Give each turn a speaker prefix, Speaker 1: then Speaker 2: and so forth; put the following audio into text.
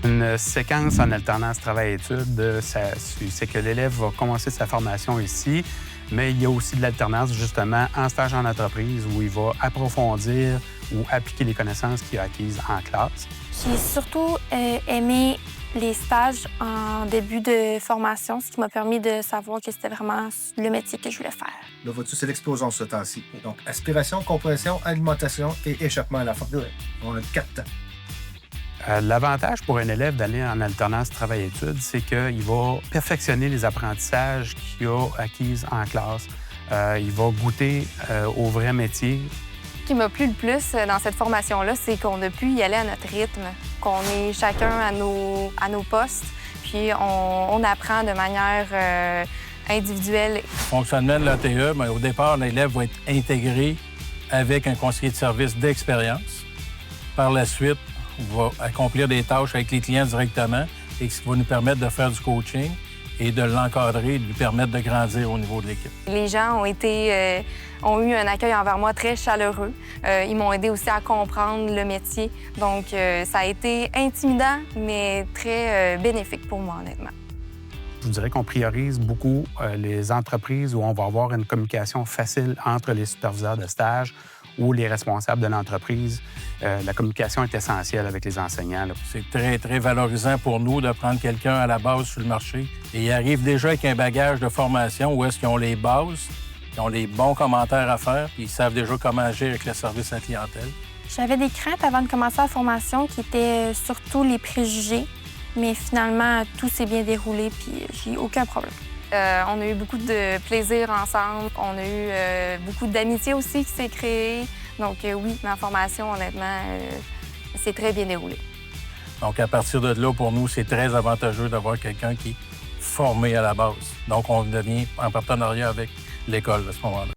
Speaker 1: Une séquence en alternance travail-études, c'est que l'élève va commencer sa formation ici, mais il y a aussi de l'alternance, justement, en stage en entreprise où il va approfondir ou appliquer les connaissances qu'il a acquises en classe.
Speaker 2: J'ai surtout aimé les stages en début de formation, ce qui m'a permis de savoir que c'était vraiment le métier que je voulais faire.
Speaker 3: Là, vois-tu, c'est l'explosion ce temps-ci. Donc, aspiration, compression, alimentation et échappement à la fin. On a 4 temps.
Speaker 1: L'avantage pour un élève d'aller en alternance travail-études, c'est qu'il va perfectionner les apprentissages qu'il a acquis en classe. Il va goûter au vrai métier.
Speaker 2: Ce qui m'a plu le plus dans cette formation-là, c'est qu'on a pu y aller à notre rythme, qu'on est chacun à nos postes, puis on apprend de manière individuelle.
Speaker 4: Le fonctionnement de l'ATE, au départ, l'élève va être intégré avec un conseiller de service d'expérience. Par la suite, on va accomplir des tâches avec les clients directement et ce qui va nous permettre de faire du coaching et de l'encadrer et de lui permettre de grandir au niveau de l'équipe.
Speaker 2: Les gens ont eu un accueil envers moi très chaleureux. Ils m'ont aidé aussi à comprendre le métier. Donc, ça a été intimidant, mais très bénéfique pour moi, honnêtement.
Speaker 1: Je vous dirais qu'on priorise beaucoup les entreprises où on va avoir une communication facile entre les superviseurs de stage ou les responsables de l'entreprise. La communication est essentielle avec les enseignants.
Speaker 4: C'est très, très valorisant pour nous de prendre quelqu'un à la base sur le marché. Et ils arrivent déjà avec un bagage de formation où est-ce qu'ils ont les bases, ils ont les bons commentaires à faire, puis ils savent déjà comment agir avec le service à la clientèle.
Speaker 2: J'avais des craintes avant de commencer la formation qui étaient surtout les préjugés, mais finalement, tout s'est bien déroulé, puis j'ai eu aucun problème. On a eu beaucoup de plaisir ensemble. On a eu beaucoup d'amitié aussi qui s'est créée. Donc oui, ma formation, honnêtement, s'est très bien déroulée.
Speaker 4: Donc à partir de là, pour nous, c'est très avantageux d'avoir quelqu'un qui est formé à la base. Donc on devient en partenariat avec l'école à ce moment-là.